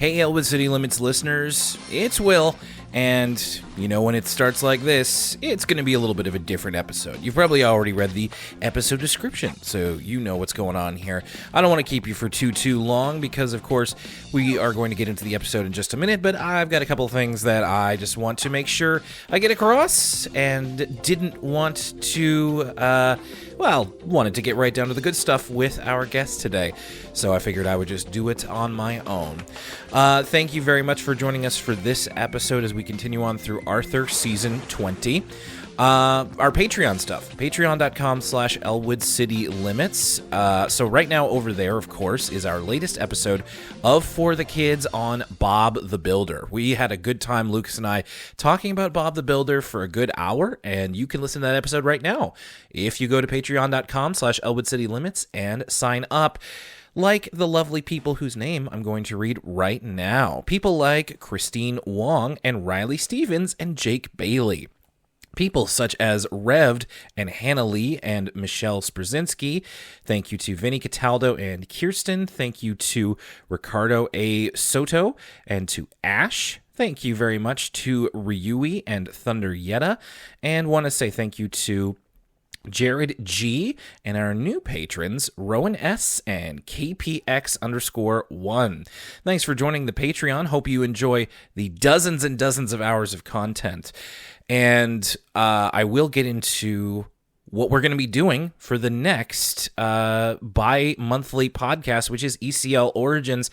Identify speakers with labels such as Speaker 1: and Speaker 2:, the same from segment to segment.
Speaker 1: Hey, Elwood City Limits listeners, it's Will, and you know when it starts like this, it's going to be a little bit of a different episode. You've probably already read the episode description, so you know what's going on here. I don't want to keep you for too long because, of course, we are going to get into the episode in just a minute, but I've got a couple of things that I just want to make sure I get across and didn't want to, wanted to get right down to the good stuff with our guest today. So I figured I would just do it on my own. Thank you very much for joining us for this episode as we continue on through Arthur Season 20. Our Patreon stuff, patreon.com/Elwood City Limits. So right now over there, of course, is our latest episode of For the Kids on Bob the Builder. We had a good time, Lucas and I, talking about Bob the Builder for a good hour, and you can listen to that episode right now if you go to patreon.com/Elwood City Limits and sign up. Like the lovely people whose name I'm going to read right now. People like Christine Wong and Riley Stevens and Jake Bailey. People such as Revd and Hannah Lee and Michelle Sprzinski. Thank you to Vinny Cataldo and Kirsten. Thank you to Ricardo A. Soto and to Ash. Thank you very much to Ryui and Thunder Yetta. And want to say thank you to Jared G, and our new patrons, Rowan S and KPX_1. Thanks for joining the Patreon. Hope you enjoy the dozens and dozens of hours of content. And I will get into what we're going to be doing for the next bi-monthly podcast, which is ECL Origins.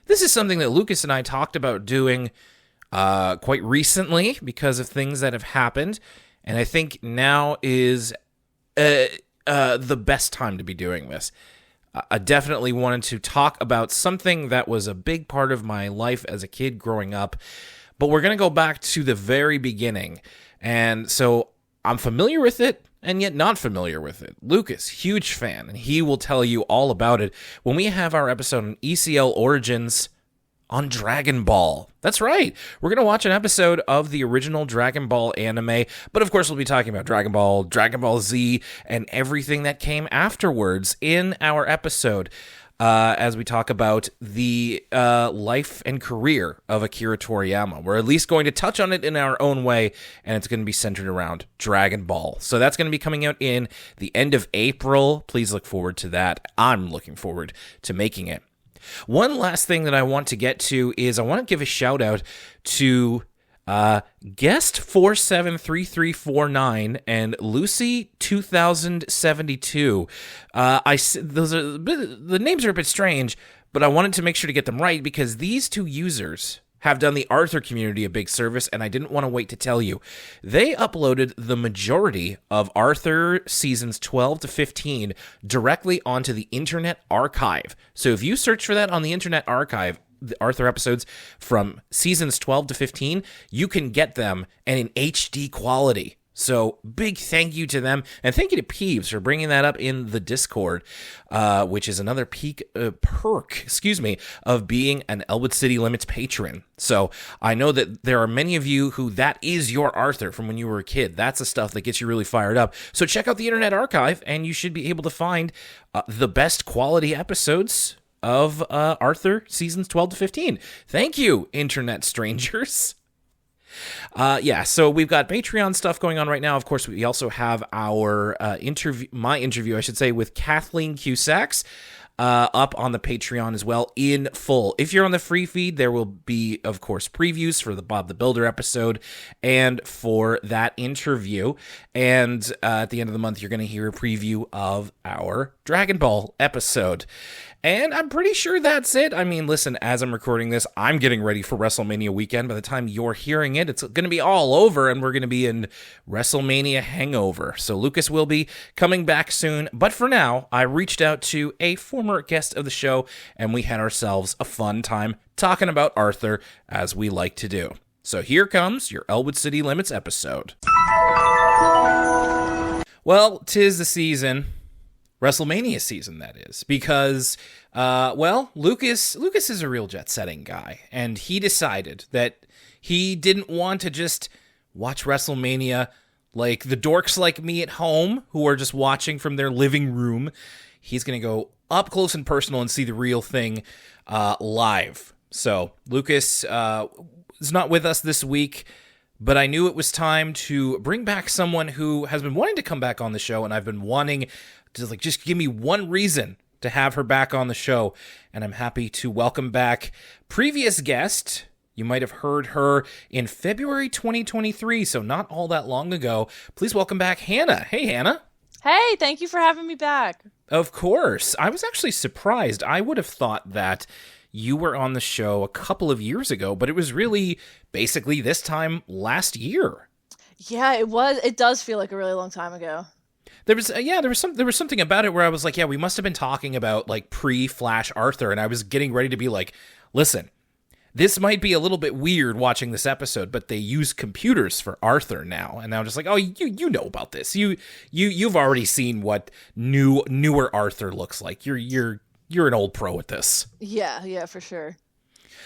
Speaker 1: This is something that Lucas and I talked about doing quite recently because of things that have happened. And I think now is the best time to be doing this. I definitely wanted to talk about something that was a big part of my life as a kid growing up, but we're going to go back to the very beginning. And so I'm familiar with it and yet not familiar with it. Lucas, huge fan, and he will tell you all about it when we have our episode on ECL Origins on Dragon Ball. That's right. We're going to watch an episode of the original Dragon Ball anime, but of course we'll be talking about Dragon Ball Z, and everything that came afterwards in our episode as we talk about the life and career of Akira Toriyama. We're at least going to touch on it in our own way, and it's going to be centered around Dragon Ball. So that's going to be coming out in the end of April. Please look forward to that. I'm looking forward to making it. One last thing that I want to get to is I want to give a shout out to guest 473349 and Lucy 2072. The names are a bit strange, but I wanted to make sure to get them right because these two users have done the Arthur community a big service, and I didn't want to wait to tell you. They uploaded the majority of Arthur seasons 12 to 15 directly onto the Internet Archive. So if you search for that on the Internet Archive, the Arthur episodes from seasons 12 to 15, you can get them and in HD quality. So big thank you to them, and thank you to Peeves for bringing that up in the Discord, which is another perk of being an Elwood City Limits patron. So I know that there are many of you who that is your Arthur from when you were a kid. That's the stuff that gets you really fired up. So check out the Internet Archive, and you should be able to find the best quality episodes of Arthur seasons 12 to 15. Thank you, Internet strangers. So we've got Patreon stuff going on right now. Of course, we also have our my interview, with Kathleen Cusacks up on the Patreon as well in full. If you're on the free feed, there will be, of course, previews for the Bob the Builder episode and for that interview. And at the end of the month, you're going to hear a preview of our Dragon Ball episode. And I'm pretty sure that's it. I mean, listen, as I'm recording this, I'm getting ready for Wrestlemania weekend. By the time you're hearing it, it's going to be all over, and we're going to be in Wrestlemania hangover. So Lucas will be coming back soon. But for now, I reached out to a former guest of the show, and we had ourselves a fun time talking about Arthur, as we like to do. So here comes your Elwood City Limits episode. Well, 'tis the season. Wrestlemania season, that is, because, Lucas is a real jet-setting guy, and he decided that he didn't want to just watch Wrestlemania like the dorks like me at home who are just watching from their living room. He's going to go up close and personal and see the real thing live. So Lucas is not with us this week, but I knew it was time to bring back someone who has been wanting to come back on the show, and I've been wanting to just give me one reason to have her back on the show, and I'm happy to welcome back previous guest. You might have heard her in February 2023, so not all that long ago. Please welcome back Hannah. Hey, Hannah.
Speaker 2: Hey, thank you for having me back.
Speaker 1: Of course. I was actually surprised. I would have thought that you were on the show a couple of years ago, but it was really basically this time last year.
Speaker 2: Yeah, it was. It does feel like a really long time ago.
Speaker 1: There was something about it where I was like, yeah, we must have been talking about like pre-Flash Arthur, and I was getting ready to be like, listen, this might be a little bit weird watching this episode, but they use computers for Arthur now. And I'm just like, oh, you know about this. You've already seen what newer Arthur looks like. You're an old pro at this.
Speaker 2: Yeah, for sure.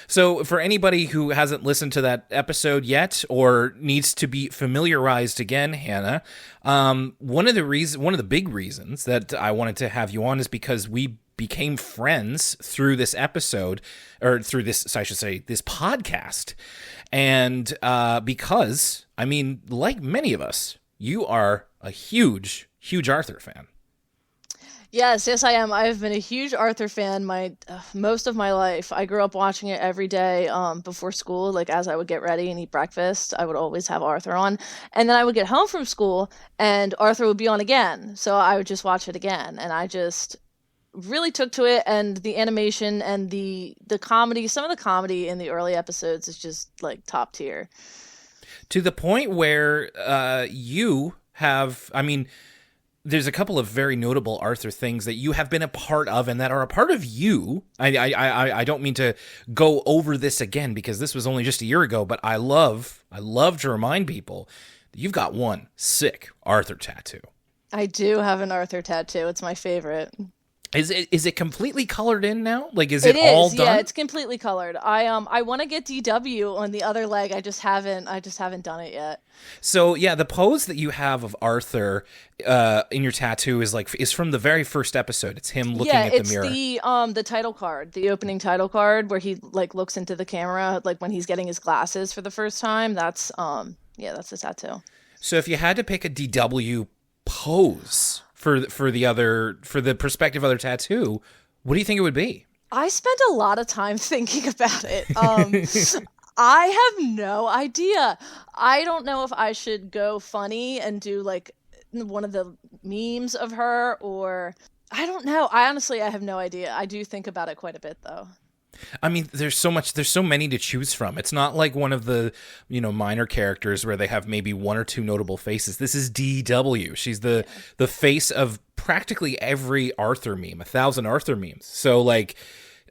Speaker 1: So for anybody who hasn't listened to that episode yet or needs to be familiarized again, Hannah, one of the big reasons that I wanted to have you on is because we became friends through this episode, or through this, I should say, this podcast. And because, I mean, like many of us, you are a huge, huge Arthur fan.
Speaker 2: Yes, I am. I've been a huge Arthur fan most of my life. I grew up watching it every day before school, like as I would get ready and eat breakfast, I would always have Arthur on. And then I would get home from school and Arthur would be on again. So I would just watch it again. And I just really took to it, and the animation and the comedy, some of the comedy in the early episodes is just like top tier.
Speaker 1: To the point where you have, I mean, there's a couple of very notable Arthur things that you have been a part of and that are a part of you. I don't mean to go over this again because this was only just a year ago, but I love to remind people that you've got one sick Arthur tattoo.
Speaker 2: I do have an Arthur tattoo. It's my favorite.
Speaker 1: Is it completely colored in now? Like, is it all done?
Speaker 2: Yeah, it's completely colored. I want to get DW on the other leg. I just haven't done it yet.
Speaker 1: So yeah, the pose that you have of Arthur in your tattoo is from the very first episode. It's him looking at the mirror.
Speaker 2: Yeah, it's the title card, the opening title card where he like looks into the camera, like when he's getting his glasses for the first time. That's that's the tattoo.
Speaker 1: So if you had to pick a DW pose for the prospective other tattoo, what do you think it would be?
Speaker 2: I spent a lot of time thinking about it. I have no idea. I don't know if I should go funny and do like one of the memes of her, or I don't know. I have no idea. I do think about it quite a bit though.
Speaker 1: I mean, there's so many to choose from. It's not like one of the, minor characters where they have maybe one or two notable faces. This is DW. She's the face of practically every Arthur meme, 1,000 Arthur memes. So like,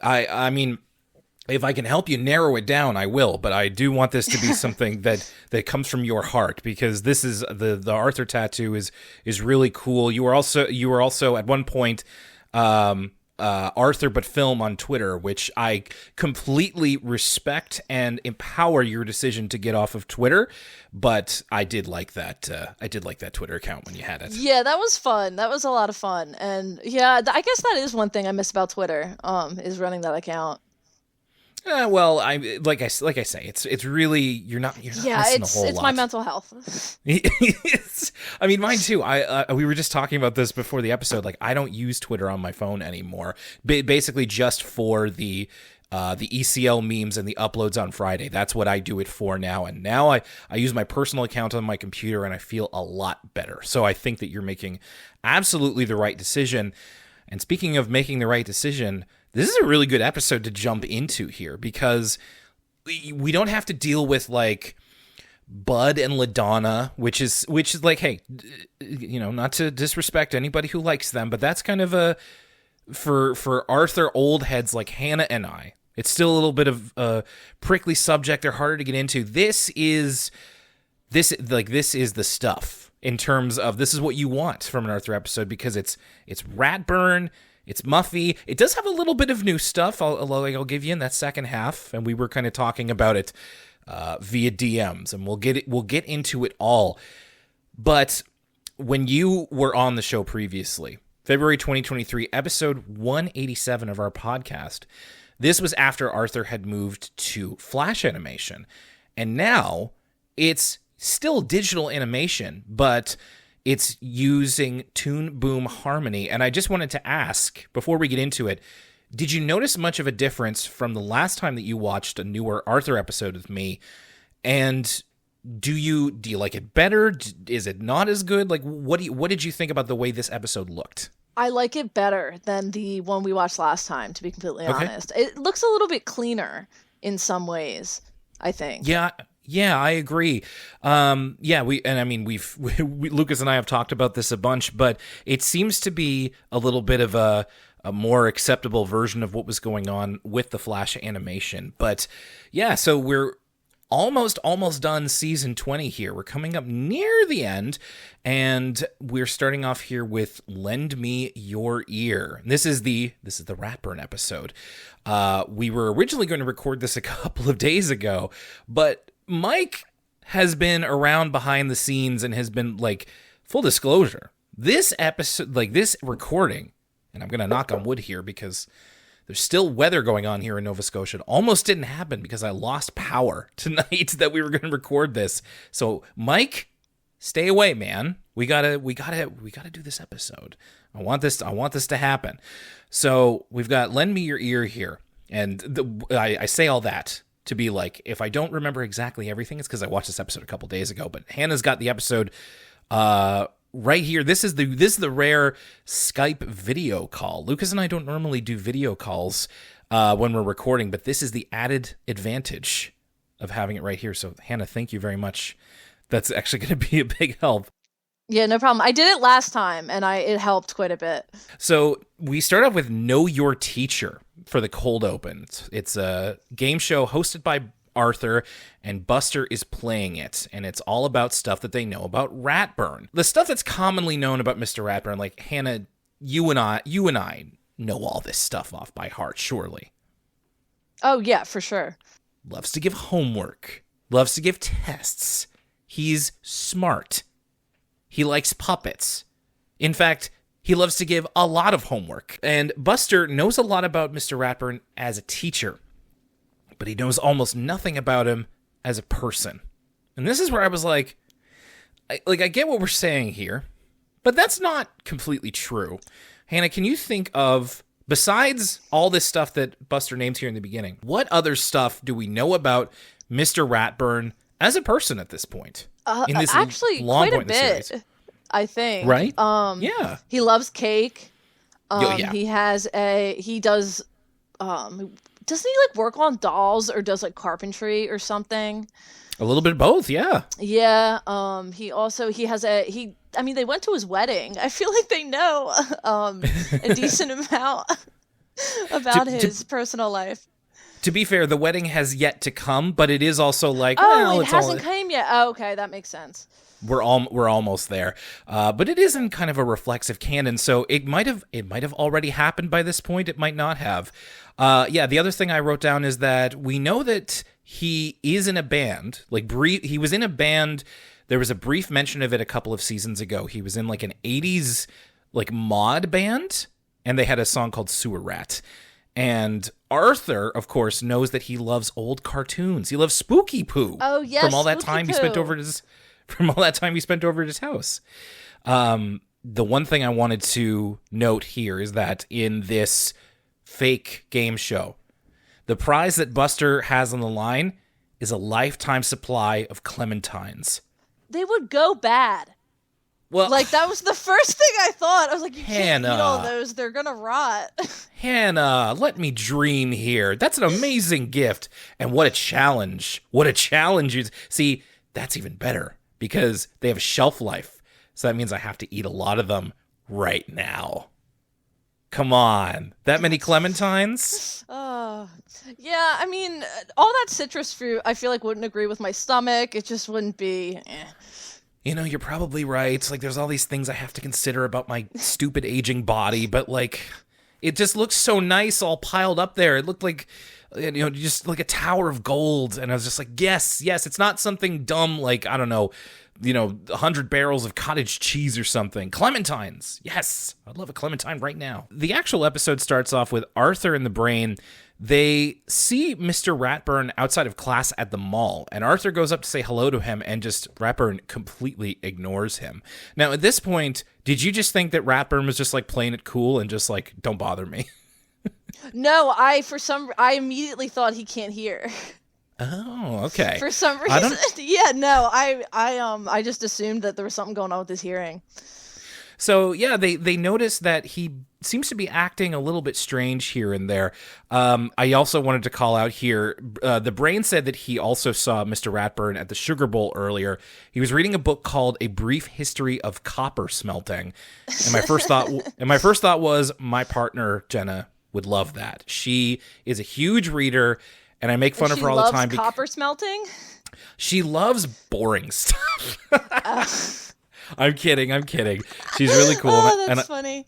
Speaker 1: I mean, if I can help you narrow it down, I will, but I do want this to be something that comes from your heart, because this is the Arthur tattoo is really cool. You were also at one point, Arthur but film on Twitter, which I completely respect and empower your decision to get off of Twitter, but I did like that Twitter account when you had it.
Speaker 2: Yeah, that was fun. That was a lot of fun. And yeah, I guess that is one thing I miss about Twitter, is running that account.
Speaker 1: Well, like I say, it's really you're not missing a whole lot.
Speaker 2: It's my mental health.
Speaker 1: I mean, mine too. We were just talking about this before the episode. Like, I don't use Twitter on my phone anymore. Basically, just for the ECL memes and the uploads on Friday. That's what I do it for now. And now I use my personal account on my computer, and I feel a lot better. So I think that you're making absolutely the right decision. And speaking of making the right decision, this is a really good episode to jump into here, because we don't have to deal with like Bud and LaDonna, which is like, hey, not to disrespect anybody who likes them, but that's kind of for Arthur old heads like Hannah and I, it's still a little bit of a prickly subject. They're harder to get into. This is the stuff in terms of this is what you want from an Arthur episode, because it's Ratburn. It's Muffy. It does have a little bit of new stuff, I'll give you in that second half, and we were kind of talking about it via DMs, and we'll get into it all. But when you were on the show previously, February 2023, episode 187 of our podcast, This was after Arthur had moved to Flash animation. And now it's still digital animation, but it's using Toon Boom Harmony. And I just wanted to ask, before we get into it, did you notice much of a difference from the last time that you watched a newer Arthur episode with me? And do you like it better? Is it not as good? Like, what did you think about the way this episode looked?
Speaker 2: I like it better than the one we watched last time, to be completely honest. It looks a little bit cleaner in some ways, I think.
Speaker 1: Yeah, I agree. Lucas and I have talked about this a bunch, but it seems to be a little bit of a more acceptable version of what was going on with the Flash animation. But yeah, so we're almost done season 20 here. We're coming up near the end, and we're starting off here with Lend Me Your Ear. This is the Ratburn episode. We were originally going to record this a couple of days ago, but Mike has been around behind the scenes and has been, like, full disclosure, this episode, like this recording, and I'm going to knock on wood here because there's still weather going on here in Nova Scotia. It almost didn't happen because I lost power tonight that we were going to record this. So, Mike, stay away, man. We gotta do this episode. I want this to happen. So we've got Lend Me Your Ear here, and I say all that to be like, if I don't remember exactly everything, it's because I watched this episode a couple days ago. But Hannah's got the episode right here. This is the rare Skype video call. Lucas and I don't normally do video calls when we're recording, but this is the added advantage of having it right here. So Hannah, thank you very much. That's actually going to be a big help.
Speaker 2: Yeah, no problem. I did it last time, and it helped quite a bit.
Speaker 1: So we start off with Know Your Teacher for the cold open. It's a game show hosted by Arthur, and Buster is playing it, and it's all about stuff that they know about Ratburn. The stuff that's commonly known about Mr. Ratburn, like Hannah, you and I know all this stuff off by heart, surely.
Speaker 2: Oh yeah, for sure.
Speaker 1: Loves to give homework. Loves to give tests. He's smart. He likes puppets. In fact, he loves to give a lot of homework. And Buster knows a lot about Mr. Ratburn as a teacher, but he knows almost nothing about him as a person. And this is where I was like, I get what we're saying here, but that's not completely true. Hannah, can you think of, besides all this stuff that Buster named here in the beginning, what other stuff do we know about Mr. Ratburn as a person at this point?
Speaker 2: In this actually, quite a bit, I think.
Speaker 1: Right? Yeah.
Speaker 2: He loves cake.
Speaker 1: Yeah.
Speaker 2: He does, doesn't he like work on dolls or does like carpentry or something?
Speaker 1: A little bit of both, yeah.
Speaker 2: Yeah. They went to his wedding. I feel like they know a decent amount about his personal life.
Speaker 1: To be fair, the wedding has yet to come, but it is also like,
Speaker 2: it hasn't come yet. Oh, okay, that makes sense.
Speaker 1: We're almost there, but it is in kind of a reflexive canon, so it might have already happened by this point. It might not have. The other thing I wrote down is that we know that he is in a band. He was in a band. There was a brief mention of it a couple of seasons ago. He was in like an 80s like mod band, and they had a song called Sewer Rat. And Arthur, of course, knows that he loves old cartoons. He loves Spooky Poo.
Speaker 2: Oh yes,
Speaker 1: from all that time he spent over at his house. The one thing I wanted to note here is that in this fake game show, the prize that Buster has on the line is a lifetime supply of clementines.
Speaker 2: They would go bad.
Speaker 1: Well,
Speaker 2: like, that was the first thing I thought. I was like, you
Speaker 1: Hannah,
Speaker 2: can't eat all those. They're going to rot.
Speaker 1: Hannah, let me dream here. That's an amazing gift. And what a challenge. What a challenge. See, that's even better because they have a shelf life. So that means I have to eat a lot of them right now. Come on. That many clementines?
Speaker 2: Oh, yeah. I mean, all that citrus fruit, I feel like wouldn't agree with my stomach. It just wouldn't be...
Speaker 1: You know, you're probably right. Like, there's all these things I have to consider about my stupid aging body, but, like, it just looks so nice all piled up there. It looked like, just like a tower of gold. And I was just like, yes, it's not something dumb like, I don't know, 100 barrels of cottage cheese or something. Clementines. Yes. I'd love a clementine right now. The actual episode starts off with Arthur and the Brain. They see Mr. Ratburn outside of class at the mall, and Arthur goes up to say hello to him, and just Ratburn completely ignores him. Now, at this point, did you just think that Ratburn was just like playing it cool and just like, don't bother me?
Speaker 2: No, I immediately thought he can't hear.
Speaker 1: Oh, okay.
Speaker 2: For some reason. Yeah, no, I just assumed that there was something going on with his hearing.
Speaker 1: So, yeah, they notice that he seems to be acting a little bit strange here and there. I also wanted to call out here, the brain said that he also saw Mr. Ratburn at the Sugar Bowl earlier. He was reading a book called A Brief History of Copper Smelting. And my first thought was my partner, Jenna, would love that. She is a huge reader, and I make fun of her all the time.
Speaker 2: Copper smelting?
Speaker 1: She loves boring stuff. I'm kidding. She's really cool.
Speaker 2: That's funny.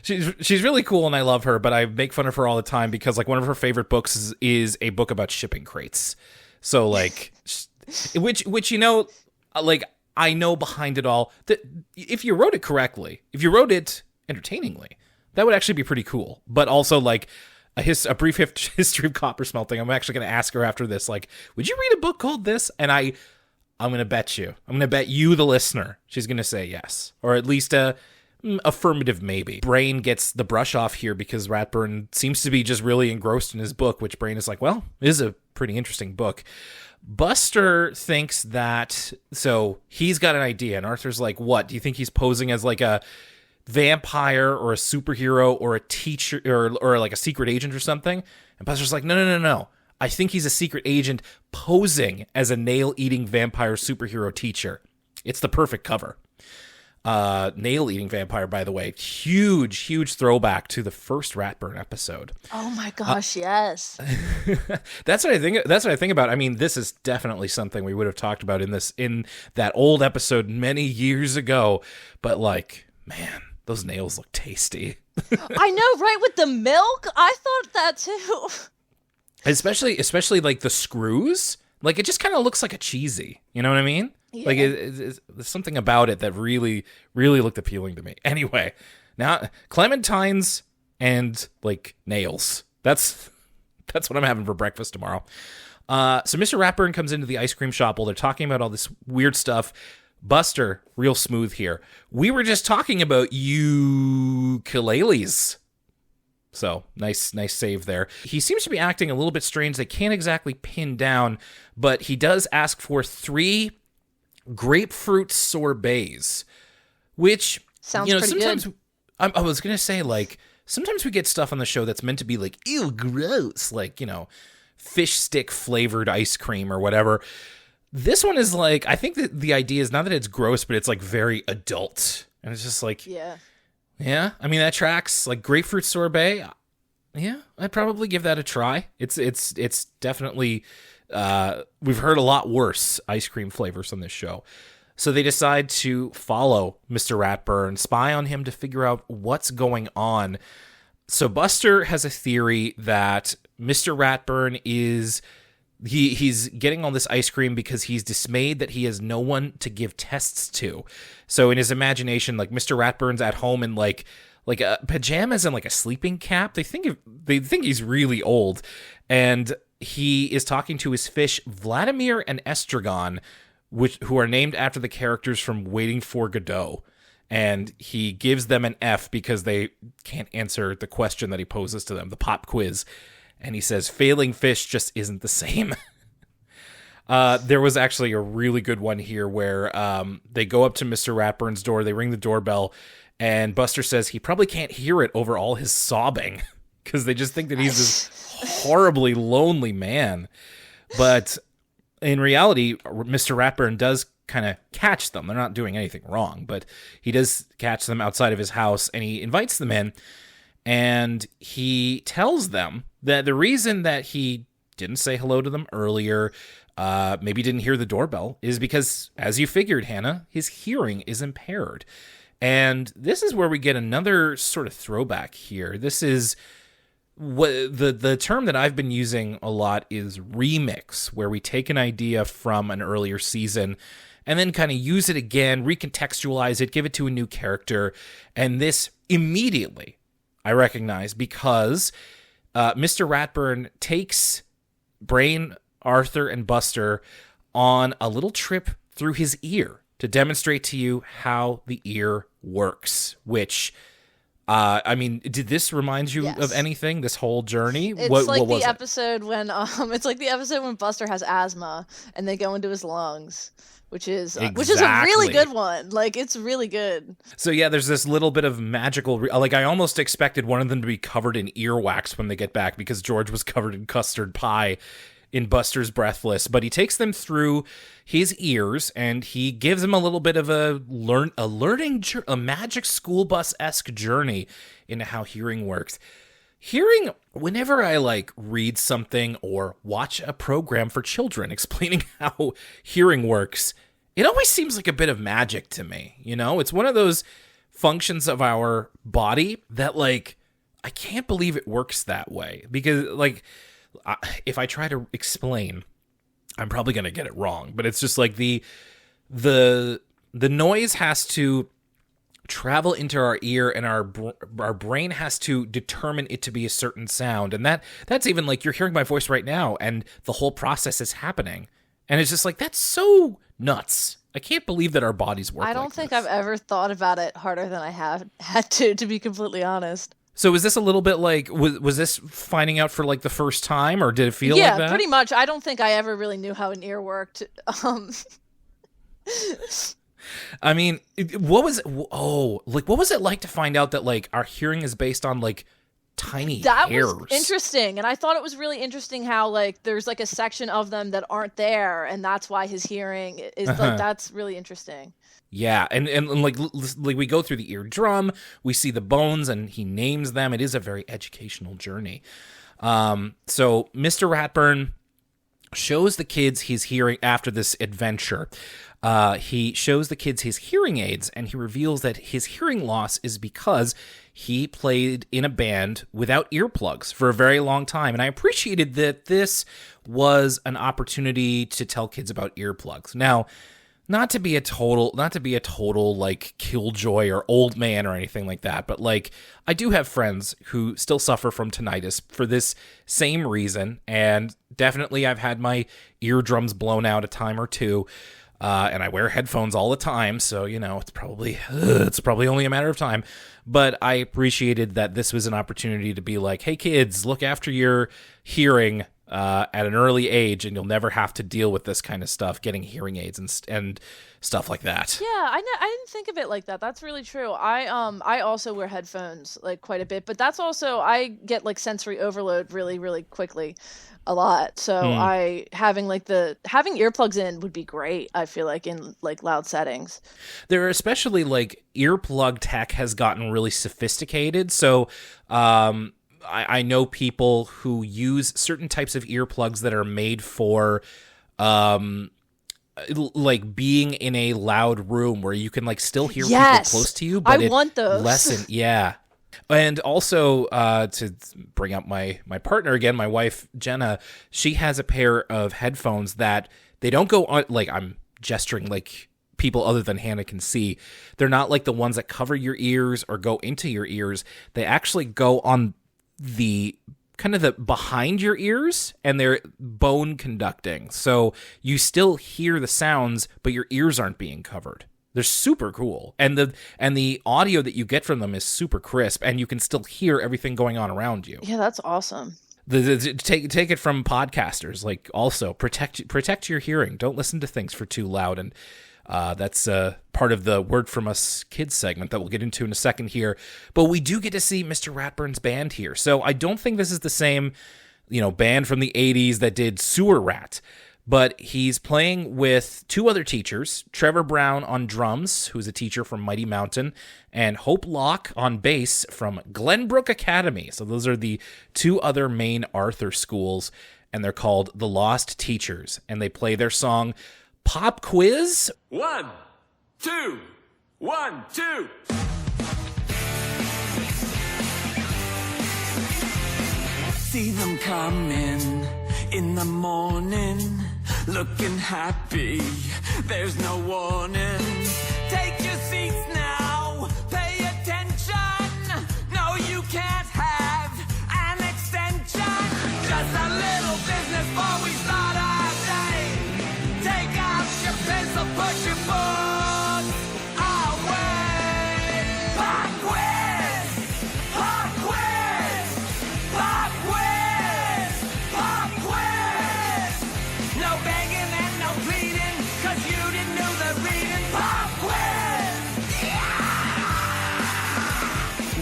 Speaker 1: She's really cool, and I love her, but I make fun of her all the time because, like, one of her favorite books is a book about shipping crates. So, like, which you know, like, I know behind it all that if you wrote it correctly, if you wrote it entertainingly, that would actually be pretty cool. But also, like, a brief history of copper smelting. I'm actually going to ask her after this, like, would you read a book called this? And I'm going to bet you. I'm going to bet you, the listener, she's going to say yes. Or at least a affirmative maybe. Brain gets the brush off here because Ratburn seems to be just really engrossed in his book, which Brain is like, well, it is a pretty interesting book. Buster thinks that, so he's got an idea, and Arthur's like, what? Do you think he's posing as like a vampire or a superhero or a teacher or like a secret agent or something? And Buster's like, no. I think he's a secret agent posing as a nail-eating vampire superhero teacher. It's the perfect cover. Nail-eating vampire, by the way. Huge throwback to the first Ratburn episode.
Speaker 2: Oh my gosh, yes.
Speaker 1: That's what I think about. I mean, this is definitely something we would have talked about in that old episode many years ago. But like, man, those nails look tasty.
Speaker 2: I know, right? With the milk? I thought that too.
Speaker 1: Especially like the screws. Like, it just kind of looks like a cheesy. You know what I mean? Yeah. Like, there's something about it that really, really looked appealing to me. Anyway, now clementines and like nails. That's what I'm having for breakfast tomorrow. So Mr. Ratburn comes into the ice cream shop while they're talking about all this weird stuff. Buster, real smooth here. We were just talking about ukuleles. So, nice save there. He seems to be acting a little bit strange. They can't exactly pin down, but he does ask for 3 grapefruit sorbets, which
Speaker 2: sounds pretty
Speaker 1: sometimes
Speaker 2: good.
Speaker 1: I was going to say, like, sometimes we get stuff on the show that's meant to be like, ew, gross, like, you know, fish stick flavored ice cream or whatever. This one is like, I think that the idea is not that it's gross, but it's like very adult. And it's just like, yeah, I mean, that tracks. Like, grapefruit sorbet, yeah, I'd probably give that a try. It's definitely, we've heard a lot worse ice cream flavors on this show. So they decide to follow Mr. Ratburn, spy on him to figure out what's going on. So Buster has a theory that Mr. Ratburn is... He's getting all this ice cream because he's dismayed that he has no one to give tests to. So in his imagination, like, Mr. Ratburn's at home in like pajamas and like a sleeping cap. They think he's really old, and he is talking to his fish Vladimir and Estragon, who are named after the characters from Waiting for Godot. And he gives them an F because they can't answer the question that he poses to them, the pop quiz. And he says, failing fish just isn't the same. There was actually a really good one here where they go up to Mr. Ratburn's door. They ring the doorbell. And Buster says he probably can't hear it over all his sobbing because they just think that he's this horribly lonely man. But in reality, Mr. Ratburn does kind of catch them. They're not doing anything wrong, but he does catch them outside of his house, and he invites them in. And he tells them that the reason that he didn't say hello to them earlier, maybe didn't hear the doorbell, is because, as you figured, Hannah, his hearing is impaired. And this is where we get another sort of throwback here. This is what the term that I've been using a lot is remix, where we take an idea from an earlier season and then kind of use it again, recontextualize it, give it to a new character. And this immediately I recognize because Mr. Ratburn takes Brain, Arthur, and Buster on a little trip through his ear to demonstrate to you how the ear works, which... I mean, did this remind you of anything? This whole journey?
Speaker 2: It's
Speaker 1: what
Speaker 2: like
Speaker 1: was
Speaker 2: the
Speaker 1: it?
Speaker 2: episode when it's like the episode when Buster has asthma and they go into his lungs, which is a really good one. Like, it's really good.
Speaker 1: So yeah, there's this little bit of magical. Like, I almost expected one of them to be covered in earwax when they get back because George was covered in custard pie in Buster's Breathless, but he takes them through his ears and he gives them a little bit of a magic school bus-esque journey into how hearing works. Hearing, whenever I like read something or watch a program for children explaining how hearing works, it always seems like a bit of magic to me. You know, it's one of those functions of our body that, like, I can't believe it works that way because, like, if I try to explain, I'm probably going to get it wrong, but it's just like the noise has to travel into our ear and our brain has to determine it to be a certain sound. And that's even like you're hearing my voice right now and the whole process is happening. And it's just like, that's so nuts. I can't believe that our bodies work.
Speaker 2: I don't think I've ever thought about it harder than I have had to be completely honest.
Speaker 1: So is this a little bit like, was this finding out for like the first time or did it feel like that?
Speaker 2: Yeah, pretty much. I don't think I ever really knew how an ear worked.
Speaker 1: I mean, what was it like to find out that like our hearing is based on like tiny hairs?
Speaker 2: That was interesting. And I thought it was really interesting how like there's like a section of them that aren't there and that's why his hearing is like, that's really interesting.
Speaker 1: Yeah, and like we go through the eardrum, we see the bones, and he names them. It is a very educational journey. So Mr. Ratburn shows the kids his hearing after this adventure. He shows the kids his hearing aids, and he reveals that his hearing loss is because he played in a band without earplugs for a very long time. And I appreciated that this was an opportunity to tell kids about earplugs. Now, not to be a total like killjoy or old man or anything like that, but like I do have friends who still suffer from tinnitus for this same reason, and definitely I've had my eardrums blown out a time or two, and I wear headphones all the time, so you know it's probably only a matter of time. But I appreciated that this was an opportunity to be like, hey kids, look after your hearing at an early age, and you'll never have to deal with this kind of stuff, getting hearing aids and stuff like that.
Speaker 2: Yeah, I didn't think of it like that. That's really true. I also wear headphones like quite a bit, but that's also I get like sensory overload really, really quickly, a lot. So having earplugs in would be great. I feel like in like loud settings.
Speaker 1: There are especially like earplug tech has gotten really sophisticated. So I know people who use certain types of earplugs that are made for like being in a loud room where you can like still hear people close to you, but
Speaker 2: I want those.
Speaker 1: Yeah. And also to bring up my partner again, my wife Jenna, she has a pair of headphones that they don't go on, like I'm gesturing like people other than Hannah can see. They're not like the ones that cover your ears or go into your ears. They actually go on the kind of the behind your ears, and they're bone conducting. So you still hear the sounds, but your ears aren't being covered. They're super cool. And the audio that you get from them is super crisp, and you can still hear everything going on around you.
Speaker 2: Yeah, that's awesome.
Speaker 1: Take it from podcasters, like also protect your hearing. Don't listen to things for too loud. And that's part of the Word From Us Kids segment that we'll get into in a second here. But we do get to see Mr. Ratburn's band here. So I don't think this is the same, band from the 80s that did Sewer Rat. But he's playing with two other teachers, Trevor Brown on drums, who's a teacher from Mighty Mountain, and Hope Locke on bass from Glenbrook Academy. So those are the two other main Arthur schools, and they're called The Lost Teachers. And they play their song Pop Quiz.
Speaker 3: 1, 2, 1, 2. See them coming in the morning, looking happy. There's no warning. Take your seats now. Pay attention. No, you can't have an extension. before we start our day. Take out your pencil, put your books away. Pop quiz! Pop quiz! Pop quiz! Pop quiz! No begging and no pleading, 'cause you didn't do the reading. Pop quiz!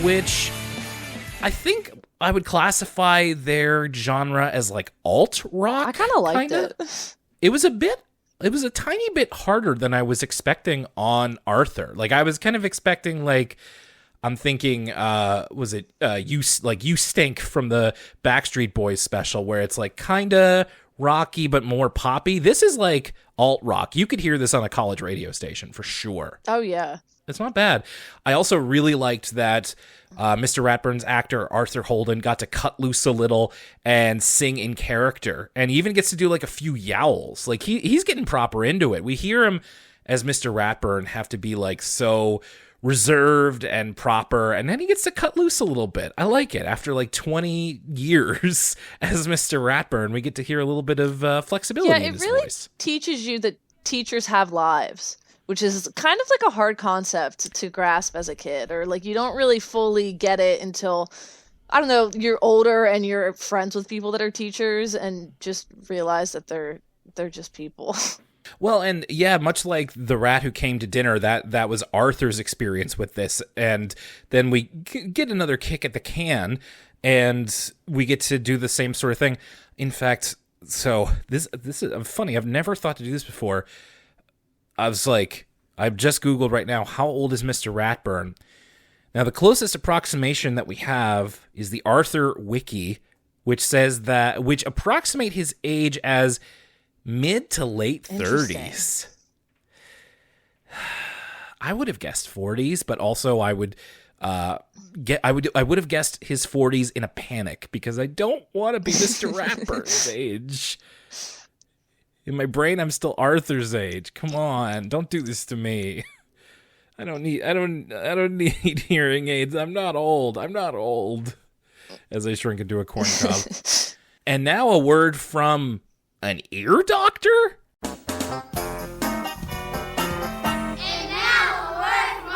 Speaker 1: Which I think I would classify their genre as like alt rock.
Speaker 2: I kind of liked it.
Speaker 1: It was a tiny bit harder than I was expecting on Arthur. Like I was kind of expecting I'm thinking, was it You Stink from the Backstreet Boys special, where it's like kind of rocky but more poppy. This is like alt rock. You could hear this on a college radio station for sure.
Speaker 2: Oh, yeah.
Speaker 1: It's not bad. I also really liked that Mr. Ratburn's actor, Arthur Holden, got to cut loose a little and sing in character, and he even gets to do like a few yowls. Like he's getting proper into it. We hear him as Mr. Ratburn have to be like so reserved and proper, and then he gets to cut loose a little bit. I like it. After like 20 years as Mr. Ratburn, we get to hear a little bit of flexibility in his
Speaker 2: really
Speaker 1: voice.
Speaker 2: Teaches you that teachers have lives, which is kind of like a hard concept to grasp as a kid, or like you don't really fully get it until, I don't know, you're older and you're friends with people that are teachers and just realize that they're just people.
Speaker 1: Well, and yeah, much like the rat who came to dinner, that was Arthur's experience with this, and then we get another kick at the can, and we get to do the same sort of thing. In fact, so this is funny. I've never thought to do this before. I was like, I've just Googled right now, how old is Mr. Ratburn? Now, the closest approximation that we have is the Arthur Wiki, which approximate his age as mid to late 30s. I would have guessed 40s, but also I would have guessed his 40s in a panic, because I don't want to be Mr. Ratburn's age. In my brain, I'm still Arthur's age. Come on, don't do this to me. I don't need hearing aids. I'm not old. As I shrink into a corn cob. And now a word from an ear doctor?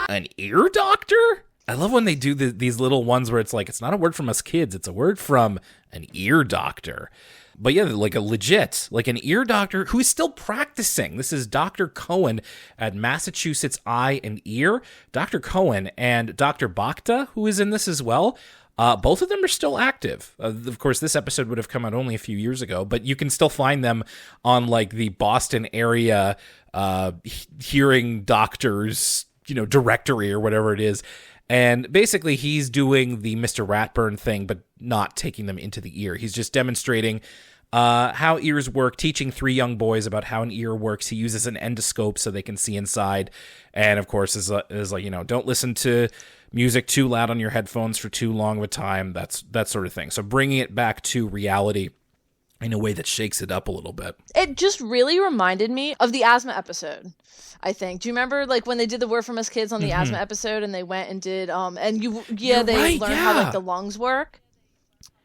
Speaker 1: An ear doctor? I love when they do these little ones where it's like, it's not a word from us kids, it's a word from an ear doctor. But yeah, like an ear doctor who is still practicing. This is Dr. Cohen at Massachusetts Eye and Ear. Dr. Cohen and Dr. Bhakta, who is in this as well. Both of them are still active. Of course, this episode would have come out only a few years ago, but you can still find them on like the Boston area hearing doctors, directory or whatever it is. And basically, he's doing the Mr. Ratburn thing, but not taking them into the ear. He's just demonstrating how ears work, teaching 3 young boys about how an ear works. He uses an endoscope so they can see inside. And of course, is like, don't listen to music too loud on your headphones for too long of a time, that sort of thing. So bringing it back to reality in a way that shakes it up a little bit.
Speaker 2: It just really reminded me of the asthma episode, I think. Do you remember like when they did the Word From Us Kids on the asthma episode, and they went and did learned how like the lungs work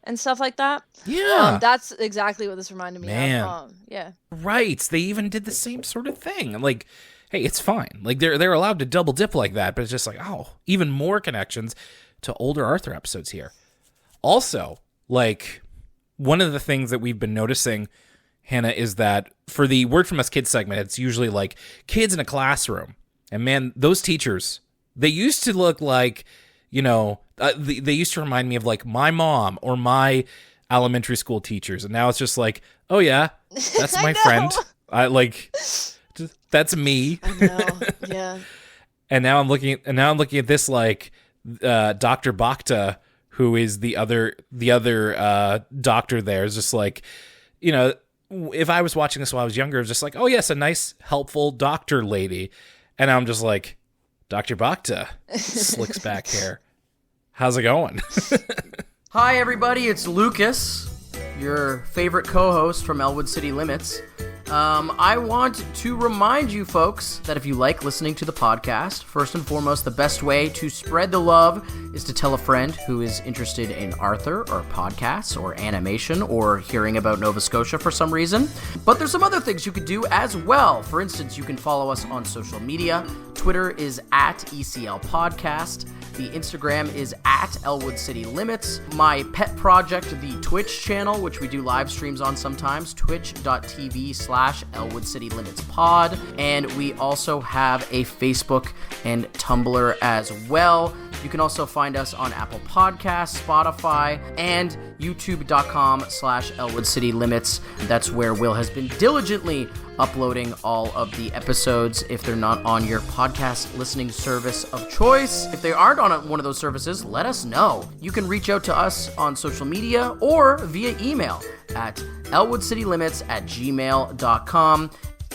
Speaker 2: and stuff like that?
Speaker 1: Yeah.
Speaker 2: That's exactly what this reminded me of. Yeah.
Speaker 1: Right. They even did the same sort of thing. Like, hey, it's fine. Like they're allowed to double dip like that, but it's just like, even more connections to older Arthur episodes here. Also, like, one of the things that we've been noticing, Hannah, is that for the Word From Us Kids segment, it's usually like kids in a classroom. And man, those teachers, they used to look like, they used to remind me of like my mom or my elementary school teachers. And now it's just like, oh yeah, that's my friend. That's me.
Speaker 2: I know. Yeah.
Speaker 1: And now I'm looking at this like Dr. Bhakta, who is the other doctor there, is just like, if I was watching this while I was younger, it was just like, oh yes, a nice, helpful doctor lady. And I'm just like, Dr. Bhakta, slicks back hair. How's it going?
Speaker 4: Hi everybody, it's Lucas, your favorite co-host from Elwood City Limits. I want to remind you folks that if you like listening to the podcast, first and foremost, the best way to spread the love is to tell a friend who is interested in Arthur or podcasts or animation or hearing about Nova Scotia for some reason. But there's some other things you could do as well. For instance, you can follow us on social media. Twitter is at ECL Podcast. The Instagram is at Elwood City Limits. My pet project, the Twitch channel, which we do live streams on sometimes, twitch.tv/Elwood City Limits Pod. And we also have a Facebook and Tumblr as well. You can also find us on Apple Podcasts, Spotify, and youtube.com/Elwood City Limits. That's where Will has been diligently uploading all of the episodes if they're not on your podcast listening service of choice. If they aren't on one of those services, let us know. You can reach out to us on social media or via email at elwoodcitylimits@gmail.com.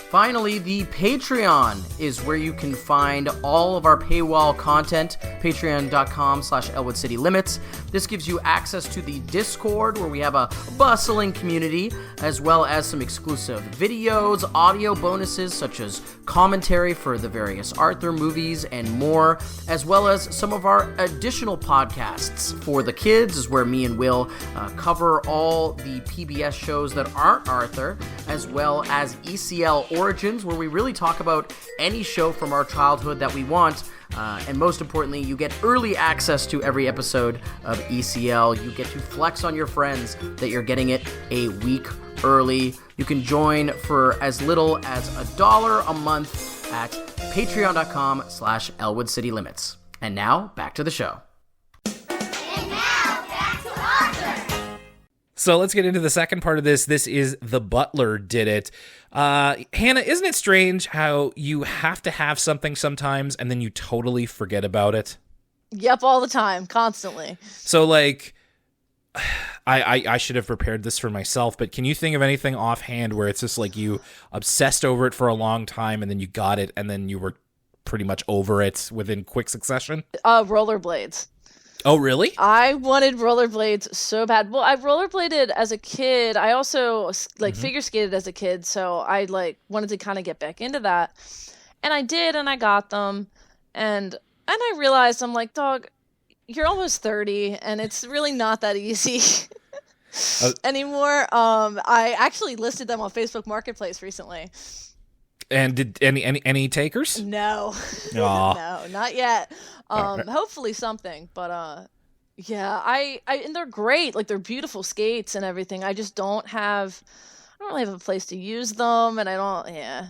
Speaker 4: Finally, the Patreon is where you can find all of our paywall content, patreon.com/Elwood City Limits. This gives you access to the Discord, where we have a bustling community, as well as some exclusive videos, audio bonuses, such as commentary for the various Arthur movies and more, as well as some of our additional podcasts for the kids, is where me and Will cover all the PBS shows that aren't Arthur, as well as ECL Origins, where we really talk about any show from our childhood that we want. And most importantly, you get early access to every episode of ECL. You get to flex on your friends that you're getting it a week early. You can join for as little as $1 a month at patreon.com/Elwood City Limits. And now, back to the show.
Speaker 5: And now, back to Arthur.
Speaker 1: So let's get into the second part of this. This is The Butler Did It. Hannah, isn't it strange how you have to have something sometimes and then you totally forget about it?
Speaker 2: Yep, all the time, constantly.
Speaker 1: So, like, I should have prepared this for myself, but can you think of anything offhand where it's just like you obsessed over it for a long time and then you got it and then you were pretty much over it within quick succession?
Speaker 2: Rollerblades.
Speaker 1: Oh, really?
Speaker 2: I wanted rollerblades so bad. Well, I rollerbladed as a kid. I also figure skated as a kid, so I wanted to kind of get back into that. And I did, and I got them. And I realized, I'm like, dog, you're almost 30, and it's really not that easy anymore. I actually listed them on Facebook Marketplace recently.
Speaker 1: And did any takers?
Speaker 2: No. No, not yet.
Speaker 1: Right.
Speaker 2: Hopefully something, but yeah, I and they're great. Like, they're beautiful skates and everything. I just don't really have a place to use them, and yeah.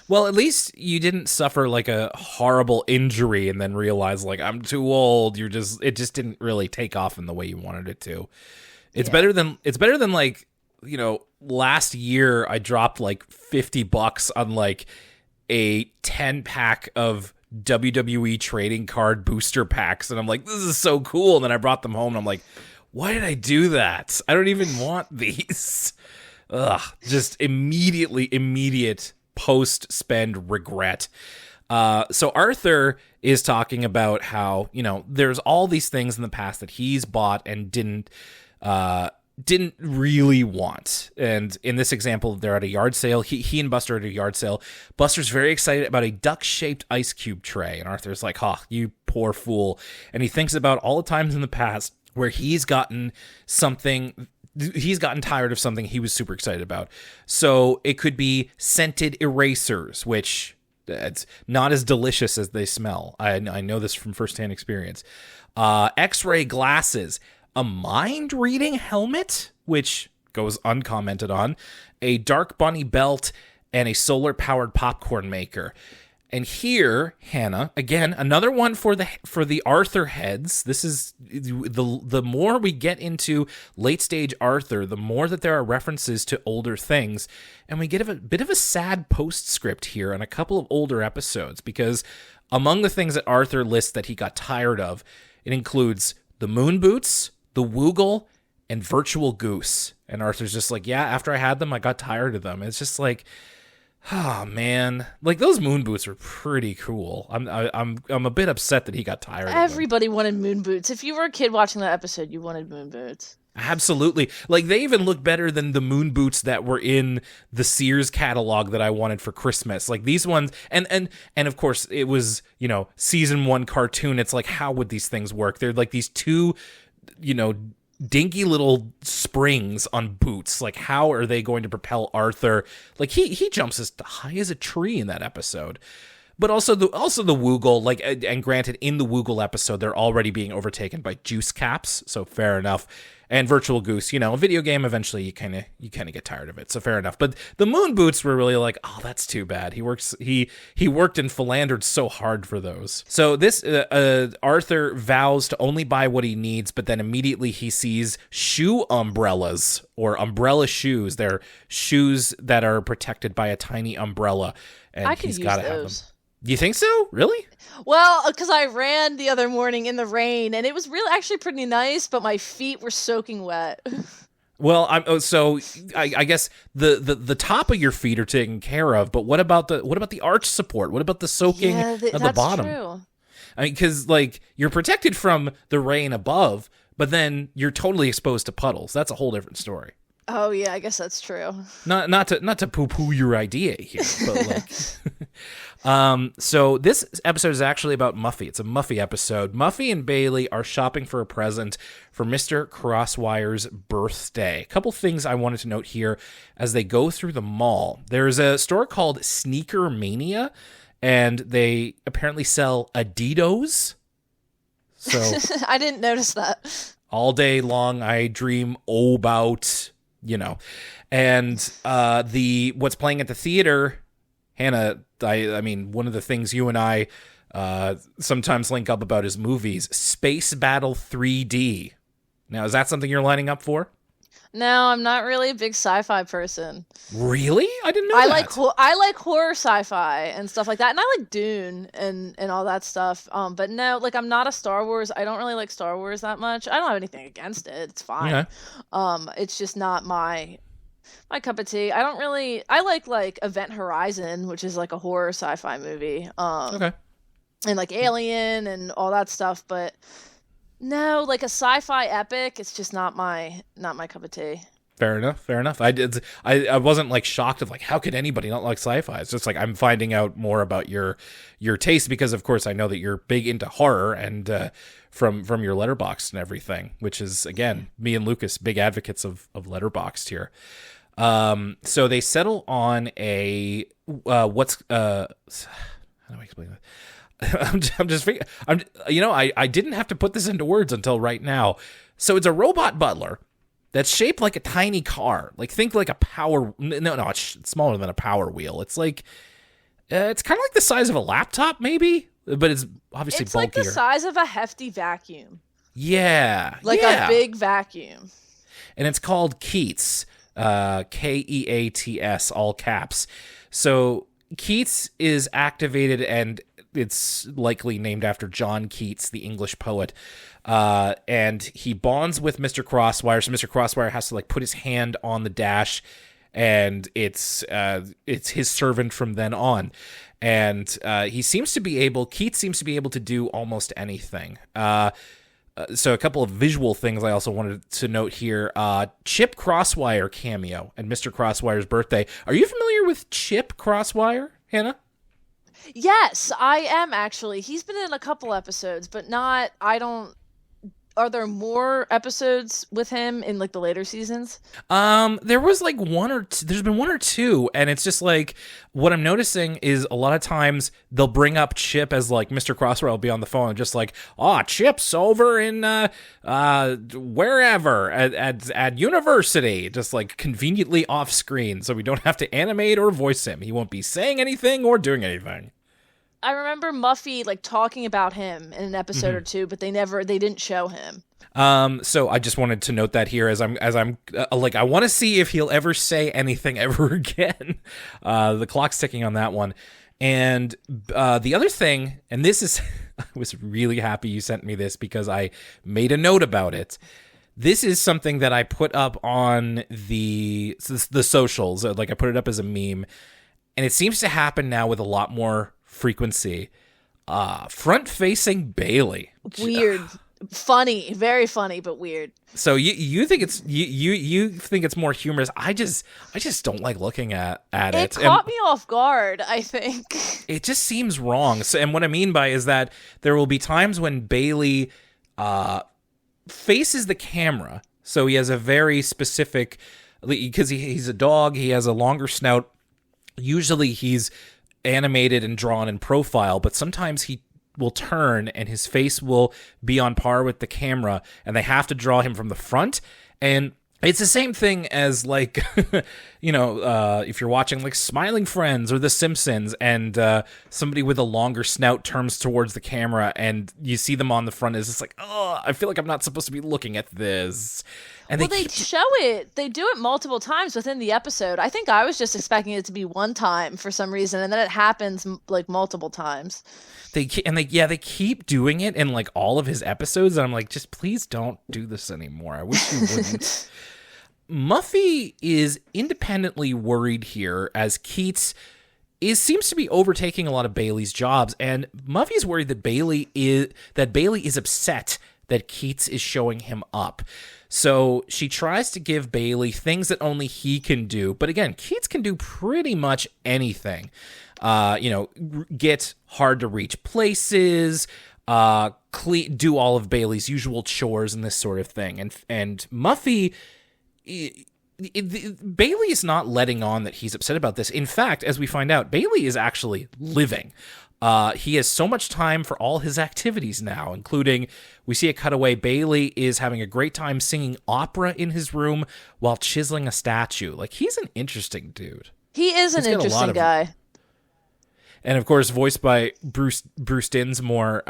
Speaker 1: Well, at least you didn't suffer like a horrible injury and then realize like I'm too old. It just didn't really take off in the way you wanted it to. It's better than like, you know, last year I dropped like $50 on like a 10-pack of WWE trading card booster packs, and I'm like, this is so cool. And then I brought them home and I'm like, why did I do that? I don't even want these. Ugh, just immediate post-spend regret. So Arthur is talking about how, you know, there's all these things in the past that he's bought and didn't really want. And in this example, they're at a yard sale. He and Buster are at a yard sale. Buster's very excited about a duck-shaped ice cube tray. And Arthur's like, oh, you poor fool. And he thinks about all the times in the past where he's gotten tired of something he was super excited about. So it could be scented erasers, which it's not as delicious as they smell. I know this from firsthand experience. X-ray glasses, a mind-reading helmet, which goes uncommented on, a dark bunny belt, and a solar-powered popcorn maker. And here, Hannah, again, another one for the Arthur heads. This is the more we get into late stage Arthur, the more that there are references to older things, and we get a bit of a sad postscript here on a couple of older episodes, because among the things that Arthur lists that he got tired of, it includes the moon boots, the Woogle, and Virtual Goose. And Arthur's just like, yeah, after I had them, I got tired of them. It's just like, oh man, like those moon boots are pretty cool. I'm a bit upset that he got tired of them.
Speaker 2: Everybody wanted moon boots. If you were a kid watching that episode, you wanted moon boots.
Speaker 1: Absolutely. Like, they even look better than the moon boots that were in the Sears catalog that I wanted for Christmas. Like, these ones, and of course, it was, season 1 cartoon. It's like, how would these things work? They're like these two, dinky little springs on boots. Like, how are they going to propel Arthur? Like, he jumps as high as a tree in that episode. But also the Woogle, like, and granted, in the Woogle episode, they're already being overtaken by Juice Caps, so fair enough. And Virtual Goose, a video game, eventually you kind of get tired of it, so fair enough. But the Moon Boots were really like, oh, that's too bad. He worked and philandered so hard for those. So this Arthur vows to only buy what he needs, but then immediately he sees shoe umbrellas, or umbrella shoes. They're shoes that are protected by a tiny umbrella, and
Speaker 2: I could
Speaker 1: he's
Speaker 2: use
Speaker 1: got to have them.
Speaker 2: those.
Speaker 1: You think so? Really?
Speaker 2: Well, because I ran the other morning in the rain, and it was really actually pretty nice, but my feet were soaking wet.
Speaker 1: Well, I guess the top of your feet are taken care of, but what about the arch support? What about the soaking of the bottom?
Speaker 2: True.
Speaker 1: I mean, because like you're protected from the rain above, but then you're totally exposed to puddles. That's a whole different story.
Speaker 2: Oh yeah, I guess that's true.
Speaker 1: Not to poo-poo your idea here, but like, so this episode is actually about Muffy. It's a Muffy episode. Muffy and Bailey are shopping for a present for Mr. Crosswire's birthday. A couple things I wanted to note here as they go through the mall. There's a store called Sneaker Mania, and they apparently sell Adidas. So
Speaker 2: I didn't notice that.
Speaker 1: all day long I dream about, and what's playing at the theater, Hannah, I mean, one of the things you and I sometimes link up about is movies, Space Battle 3D. Now, is that something you're lining up for?
Speaker 2: No, I'm not really a big sci-fi person.
Speaker 1: Really? I didn't know that.
Speaker 2: I like horror sci-fi and stuff like that, and I like Dune and all that stuff. But no, like I'm not a Star Wars. I don't really like Star Wars that much. I don't have anything against it. It's fine.
Speaker 1: Yeah.
Speaker 2: It's just not my cup of tea. I don't really. I like Event Horizon, which is like a horror sci-fi movie.
Speaker 1: Okay.
Speaker 2: And like Alien and all that stuff, but. No, like a sci-fi epic, it's just not my cup of tea.
Speaker 1: Fair enough. I wasn't like shocked of like how could anybody not like sci-fi? It's just like I'm finding out more about your taste because of course I know that you're big into horror and from your Letterboxd and everything, which is again me and Lucas big advocates of Letterboxd here. So they settle on a how do I explain that? I didn't have to put this into words until right now. So it's a robot butler that's shaped like a tiny car. Like think like a power. No, it's smaller than a Power Wheel. It's like it's kind of like the size of a laptop, maybe, but it's obviously
Speaker 2: it's
Speaker 1: bulkier.
Speaker 2: It's like the size of a hefty vacuum.
Speaker 1: Yeah,
Speaker 2: like a big vacuum.
Speaker 1: And it's called Keats, Keats, all caps. So Keats is activated and. It's likely named after John Keats, the English poet. And he bonds with Mr. Crosswire. So Mr. Crosswire has to like put his hand on the dash and it's his servant from then on. And Keats seems to be able to do almost anything. So a couple of visual things I also wanted to note here. Chip Crosswire cameo and Mr. Crosswire's birthday. Are you familiar with Chip Crosswire, Hannah?
Speaker 2: Yes, I am actually. He's been in a couple episodes, but not. Are there more episodes with him in like the later seasons?
Speaker 1: There was like there's been one or two, and it's just like what I'm noticing is a lot of times they'll bring up Chip as like Mr. Crosswire will be on the phone and just like, Chip's over in wherever at university, just like conveniently off screen, so we don't have to animate or voice him. He won't be saying anything or doing anything.
Speaker 2: I remember Muffy like talking about him in an episode or two, but they didn't show him.
Speaker 1: So I just wanted to note that here as I'm like I want to see if he'll ever say anything ever again. The clock's ticking on that one. And the other thing, and this is I was really happy you sent me this because I made a note about it. This is something that I put up on the socials, like I put it up as a meme, and it seems to happen now with a lot more frequency. Front-facing Bailey.
Speaker 2: Weird. Funny, very funny, but weird.
Speaker 1: So you think it's you think it's more humorous. I just don't like looking at it.
Speaker 2: It caught me off guard, I think.
Speaker 1: It just seems wrong. So, and what I mean by is that there will be times when Bailey faces the camera. So he has a very specific, because he's a dog, he has a longer snout. Usually he's animated and drawn in profile, but sometimes he will turn and his face will be on par with the camera, and they have to draw him from the front. And it's the same thing as like, if you're watching like Smiling Friends or The Simpsons, and somebody with a longer snout turns towards the camera and you see them on the front, is just like, oh, I feel like I'm not supposed to be looking at this. And
Speaker 2: they show it. They do it multiple times within the episode. I think I was just expecting it to be one time for some reason, and then it happens like multiple times.
Speaker 1: They keep doing it in like all of his episodes, and I'm like, just please don't do this anymore. I wish you wouldn't. Muffy is independently worried here as Keats seems to be overtaking a lot of Bailey's jobs, and Muffy's worried that Bailey is upset that Keats is showing him up. So she tries to give Bailey things that only he can do. But again, Keats can do pretty much anything. Get hard to reach places, do all of Bailey's usual chores and this sort of thing. And Muffy, Bailey is not letting on that he's upset about this. In fact, as we find out, Bailey is actually living. He has so much time for all his activities now, including, we see a cutaway, Bailey is having a great time singing opera in his room while chiseling a statue. Like, he's an interesting dude.
Speaker 2: He is an interesting guy.
Speaker 1: And of course, voiced by Bruce Dinsmore,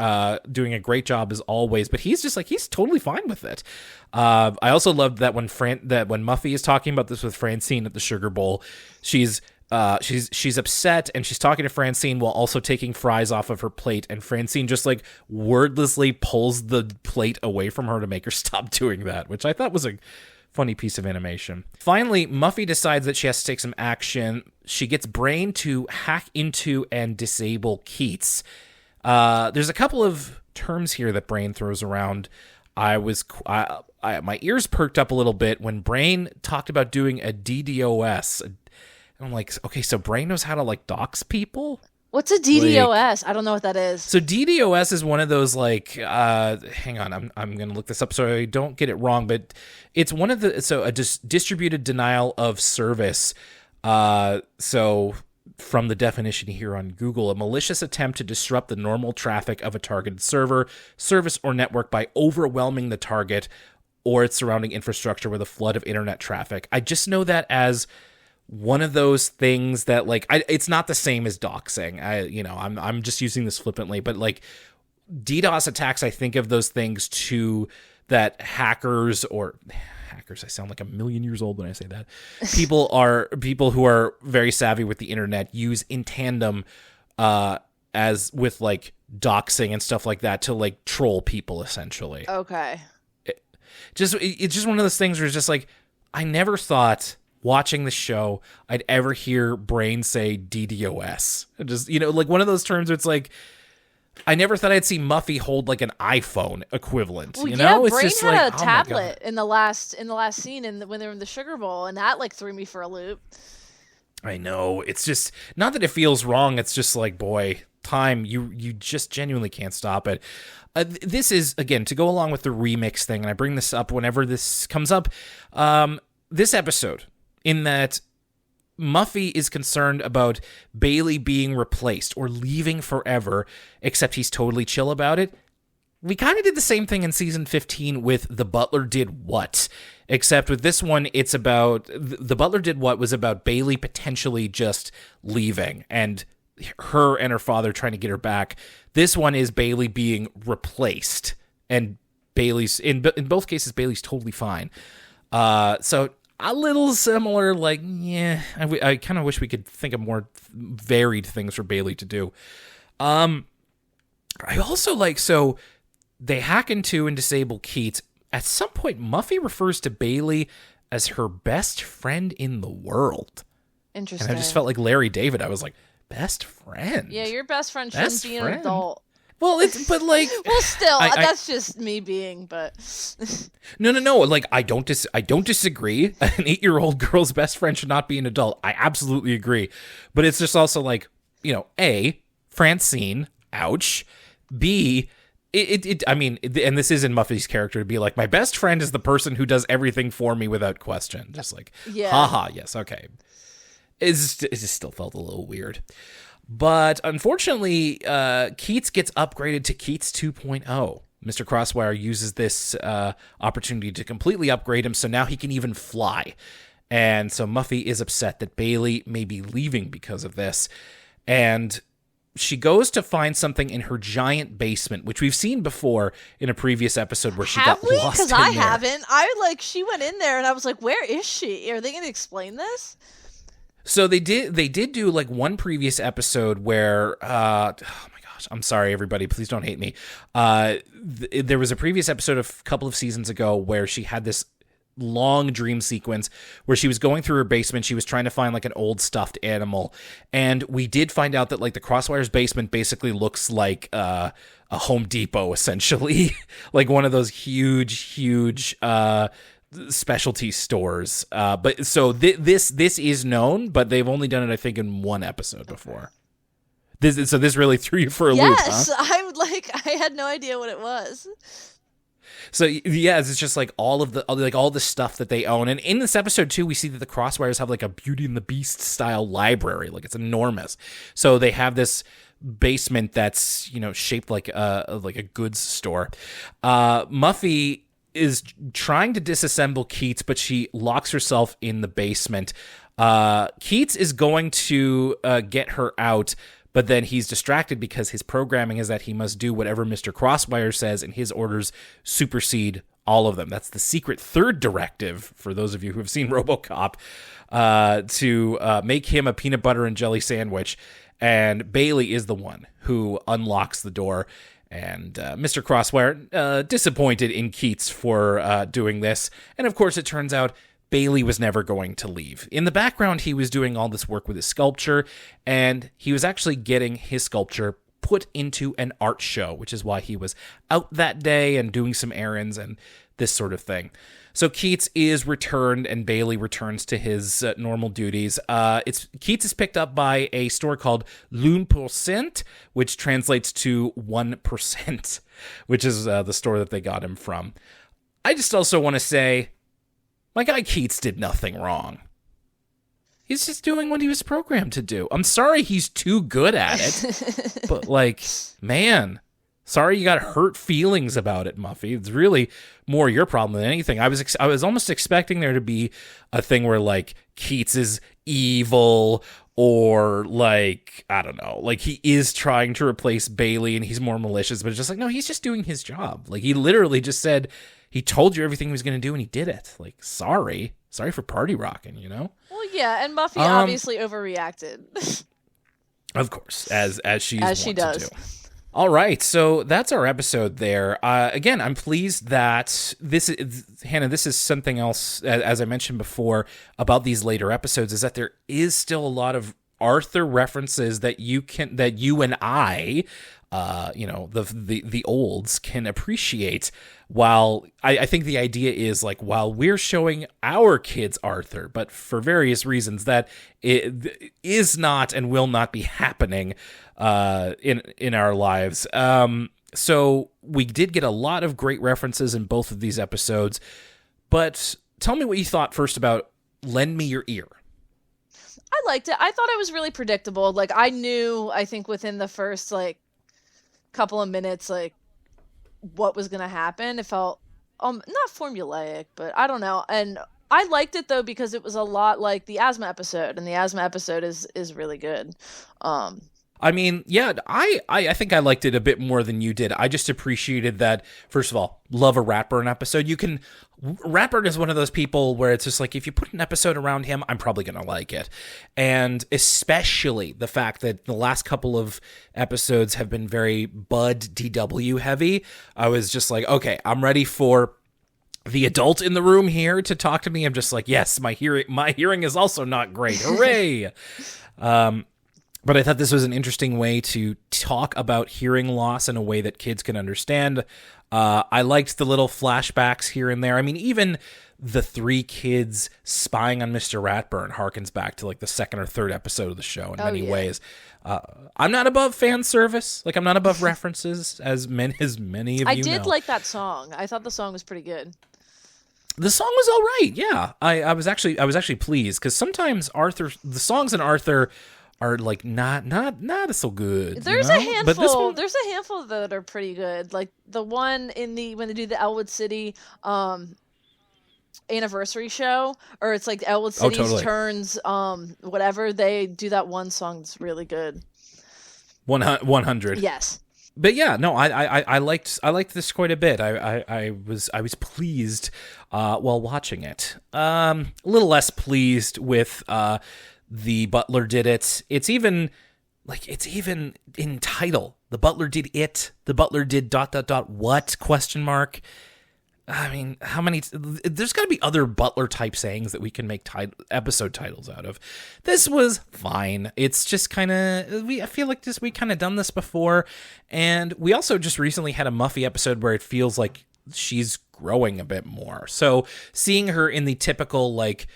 Speaker 1: doing a great job as always. But he's just like, he's totally fine with it. I also loved that when Muffy is talking about this with Francine at the Sugar Bowl, she's upset and she's talking to Francine while also taking fries off of her plate, and Francine just like wordlessly pulls the plate away from her to make her stop doing that, which I thought was a funny piece of animation. Finally, Muffy decides that she has to take some action. She gets Brain to hack into and disable Keats. There's a couple of terms here that Brain throws around. My ears perked up a little bit when Brain talked about doing a DDoS. And I'm like, okay, so Brain knows how to like dox people?
Speaker 2: What's a DDoS? I don't know what that is.
Speaker 1: So DDoS is one of those like, hang on, I'm going to look this up so I don't get it wrong, but it's one of a distributed denial of service. So from the definition here on Google, a malicious attempt to disrupt the normal traffic of a targeted server, service, or network by overwhelming the target or its surrounding infrastructure with a flood of internet traffic. I just know that as one of those things that like it's not the same as doxing. I'm just using this flippantly, but like DDoS attacks, I think of those things too, that hackers, I sound like a million years old when I say that. People who are very savvy with the internet use in tandem as with like doxing and stuff like that to like troll people essentially.
Speaker 2: Okay.
Speaker 1: It's just one of those things where it's just like, I never thought watching the show I'd ever hear Brain say DDoS. Just, like one of those terms where it's like, I never thought I'd see Muffy hold like an iPhone equivalent.
Speaker 2: Well,
Speaker 1: It's
Speaker 2: Brain
Speaker 1: just
Speaker 2: had
Speaker 1: like,
Speaker 2: a
Speaker 1: oh
Speaker 2: tablet in the last scene when they were in the Sugar Bowl, and that like threw me for a loop.
Speaker 1: I know. It's just not that it feels wrong. It's just like, boy, time, you just genuinely can't stop it. This is, again, to go along with the remix thing, and I bring this up whenever this comes up, this episode, in that Muffy is concerned about Bailey being replaced or leaving forever, except he's totally chill about it. We kind of did the same thing in season 15 with The Butler Did What, except with this one, it's about, The Butler Did What was about Bailey potentially just leaving and her and her father trying to get her back. This one is Bailey being replaced, and Bailey's, in both cases, Bailey's totally fine. So a little similar, like, yeah, I kind of wish we could think of more varied things for Bailey to do. I also like, so they hack into and disable Keats. At some point, Muffy refers to Bailey as her best friend in the world.
Speaker 2: Interesting.
Speaker 1: And I just felt like Larry David. I was like, best friend?
Speaker 2: Yeah, your best friend shouldn't be an adult.
Speaker 1: Well, but like,
Speaker 2: Well, still,
Speaker 1: I-
Speaker 2: that's just me being, but
Speaker 1: no. Like, I don't disagree. An 8-year-old girl's best friend should not be an adult. I absolutely agree. But it's just also like, A, Francine, ouch. B, I mean, and this is in Muffy's character to be like, my best friend is the person who does everything for me without question. Just like,
Speaker 2: Yeah.
Speaker 1: haha, yes, okay. It just still felt a little weird. But unfortunately, Keats gets upgraded to Keats 2.0. Mr. Crosswire uses this opportunity to completely upgrade him, so now he can even fly. And so Muffy is upset that Bailey may be leaving because of this. And she goes to find something in her giant basement, which we've seen before in a previous episode where she
Speaker 2: have
Speaker 1: got
Speaker 2: we?
Speaker 1: lost
Speaker 2: Because
Speaker 1: in
Speaker 2: I
Speaker 1: there.
Speaker 2: haven't. She went in there and I was like, where is she? Are they going to explain this?
Speaker 1: So they did do like one previous episode where oh my gosh, I'm sorry everybody, please don't hate me. There was a previous episode a couple of seasons ago where she had this long dream sequence where she was going through her basement. She was trying to find like an old stuffed animal, and we did find out that like the Crosswire's basement basically looks like a Home Depot, essentially. Like one of those huge specialty stores. But so this is known, but they've only done it I think in one episode before. This really threw you for a loop, huh?
Speaker 2: Yes, I had no idea what it was.
Speaker 1: So yeah, it's just like all the stuff that they own. And in this episode too, we see that the Crosswires have like a Beauty and the Beast style library. Like it's enormous. So they have this basement that's, shaped like a goods store. Muffy is trying to disassemble Keats, but she locks herself in the basement. Keats is going to get her out, but then he's distracted because his programming is that he must do whatever Mr. Crosswire says, and his orders supersede all of them. That's the secret third directive, for those of you who have seen RoboCop, to make him a peanut butter and jelly sandwich. And Bailey is the one who unlocks the door. And Mr. Crosswire, disappointed in Keats for doing this. And of course, it turns out Bailey was never going to leave. In the background, he was doing all this work with his sculpture, and he was actually getting his sculpture put into an art show, which is why he was out that day and doing some errands and this sort of thing. So Keats is returned, and Bailey returns to his normal duties. Keats is picked up by a store called l'1%, which translates to 1%, which is the store that they got him from. I just also want to say, my guy Keats did nothing wrong. He's just doing what he was programmed to do. I'm sorry he's too good at it, but like, man, sorry you got hurt feelings about it, Muffy. It's really more your problem than anything. I was almost expecting there to be a thing where like Keats is evil, or like, I don't know, like he is trying to replace Bailey and he's more malicious, but it's just like, no, he's just doing his job. Like he literally just said, he told you everything he was going to do and he did it. Like, sorry for party rocking,
Speaker 2: Well, yeah, and Muffy obviously overreacted.
Speaker 1: Of course, as she
Speaker 2: does.
Speaker 1: to do. All right, so that's our episode there. Again, I'm pleased that Hannah, this is something else, as I mentioned before, about these later episodes, is that there is still a lot of Arthur references that you and I, the olds can appreciate. While I think the idea is like, while we're showing our kids Arthur, but for various reasons that it is not and will not be happening in our lives. So we did get a lot of great references in both of these episodes. But tell me what you thought first about Lend Me Your Ear.
Speaker 2: I liked it. I thought it was really predictable. Like I think within the first couple of minutes, what was going to happen. It felt not formulaic, but I don't know. And I liked it though, because it was a lot like the asthma episode, and the asthma episode is really good.
Speaker 1: I mean, yeah, I think I liked it a bit more than you did. I just appreciated that, first of all, love a Ratburn episode. Ratburn is one of those people where it's just like, if you put an episode around him, I'm probably going to like it. And especially the fact that the last couple of episodes have been very Bud DW heavy. I was just like, okay, I'm ready for the adult in the room here to talk to me. I'm just like, yes, my hearing is also not great. Hooray. But I thought this was an interesting way to talk about hearing loss in a way that kids can understand. I liked the little flashbacks here and there. I mean, even the three kids spying on Mr. Ratburn harkens back to like the second or third episode of the show in many ways. I'm not above fan service. Like, I'm not above references, as many of you know.
Speaker 2: I did like that song. I thought the song was pretty good.
Speaker 1: The song was all right. Yeah, I was actually pleased, because sometimes the songs in Arthur are like not so good.
Speaker 2: There's
Speaker 1: you know?
Speaker 2: a handful.
Speaker 1: But this one,
Speaker 2: There's a handful that are pretty good. Like the one when they do the Elwood City anniversary show, or it's like Elwood City's
Speaker 1: totally.
Speaker 2: turns whatever, they do that one song that's really good.
Speaker 1: 100.
Speaker 2: Yes.
Speaker 1: But yeah, no, I liked this quite a bit. I was pleased while watching it. A little less pleased with the Butler Did It. It's even in title. The Butler Did It. The Butler Did ... what ? I mean, how many? There's got to be other Butler type sayings that we can make episode titles out of. This was fine. It's just kind of I feel like we kind of done this before, and we also just recently had a Muffy episode where it feels like she's growing a bit more. So seeing her in the typical like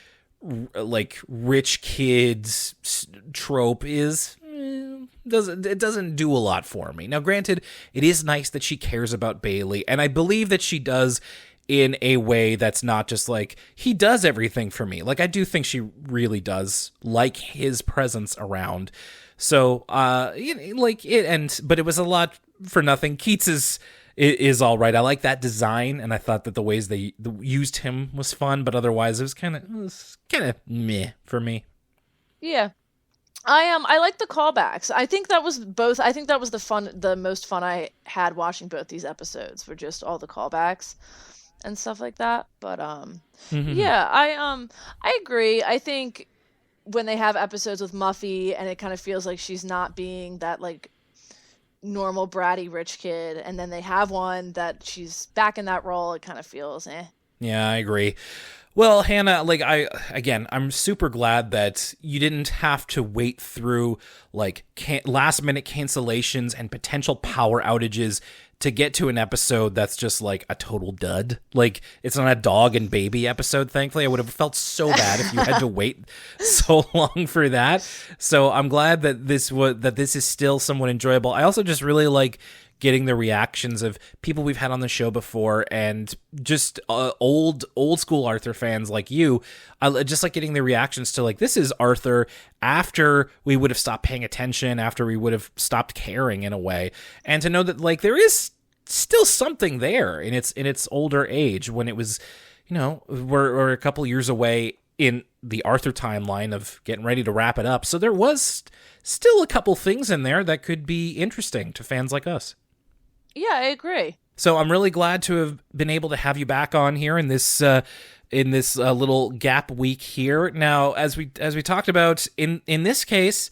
Speaker 1: rich kids trope doesn't do a lot for me. Now, granted, it is nice that she cares about Bailey, and I believe that she does in a way that's not just like, he does everything for me. Like, I do think she really does like his presence around. So, but it was a lot for nothing. Keats is all right. I like that design, and I thought that the ways they used him was fun, but otherwise it was kind of meh for me.
Speaker 2: Yeah. I like the callbacks. I think that was both. I think that was the most fun I had watching both these episodes, were just all the callbacks and stuff like that. But yeah, I agree. I think when they have episodes with Muffy and it kind of feels like she's not being that like normal bratty rich kid, and then they have one that she's back in that role, it kind of feels
Speaker 1: Yeah, I agree. Well, Hannah, I'm super glad that you didn't have to wait through like last minute cancellations and potential power outages to get to an episode that's just like a total dud. Like, it's not a dog and baby episode, thankfully. I would have felt so bad if you had to wait so long for that. So I'm glad that this is still somewhat enjoyable. I also just really like getting the reactions of people we've had on the show before, and just old school Arthur fans like you. I just like getting the reactions to like, this is Arthur after we would have stopped paying attention, after we would have stopped caring in a way, and to know that like there is still something there in its older age, when it was, you know, we're a couple years away in the Arthur timeline of getting ready to wrap it up. So there was still a couple things in there that could be interesting to fans like us.
Speaker 2: Yeah, I agree.
Speaker 1: So I'm really glad to have been able to have you back on here in this little gap week here. Now, as we talked about in this case,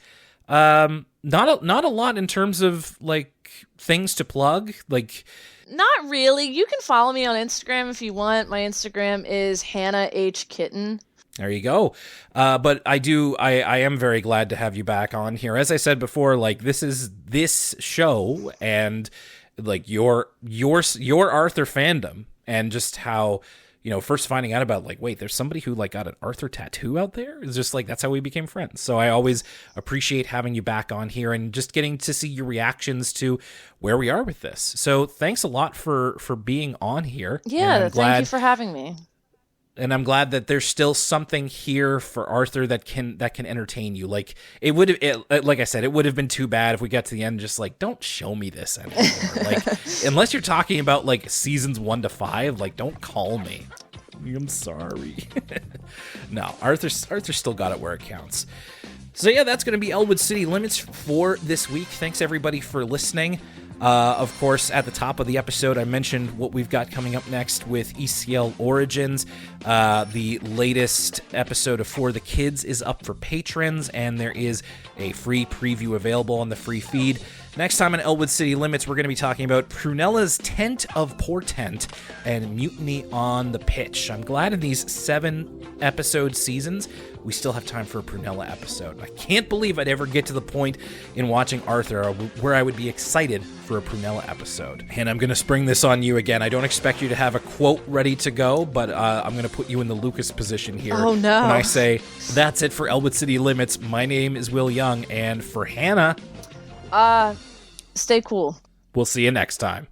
Speaker 1: not a lot in terms of like things to plug. Like,
Speaker 2: not really. You can follow me on Instagram if you want. My Instagram is Hannah H Kitten.
Speaker 1: There you go. But I am very glad to have you back on here. As I said before, like, this is this show, and like your Arthur fandom, and just how, you know, first finding out about like, wait, there's somebody who like got an Arthur tattoo out there. It's just like, that's how we became friends. So I always appreciate having you back on here and just getting to see your reactions to where we are with this. So thanks a lot for being on here.
Speaker 2: Yeah, thank you for having me.
Speaker 1: And I'm glad that there's still something here for Arthur that can entertain you. Like, it would have, like I said, it would have been too bad if we got to the end and just like, don't show me this anymore. Like, unless you're talking about like seasons 1 to 5, like, don't call me. I'm sorry. No, Arthur's still got it where it counts. So yeah, that's going to be Elwood City Limits for this week. Thanks everybody for listening. Of course, at the top of the episode, I mentioned what we've got coming up next with ECL Origins. The latest episode of For the Kids is up for patrons, and there is a free preview available on the free feed. Next time on Elwood City Limits, we're going to be talking about Prunella's Tent of Portent and Mutiny on the Pitch. I'm glad in these 7-episode seasons, we still have time for a Prunella episode. I can't believe I'd ever get to the point in watching Arthur where I would be excited for a Prunella episode. And I'm going to spring this on you again. I don't expect you to have a quote ready to go, but I'm going to put you in the Lucas position here.
Speaker 2: Oh, no.
Speaker 1: When I say, that's it for Elwood City Limits. My name is Will Young, and for Hannah...
Speaker 2: Stay cool.
Speaker 1: We'll see you next time.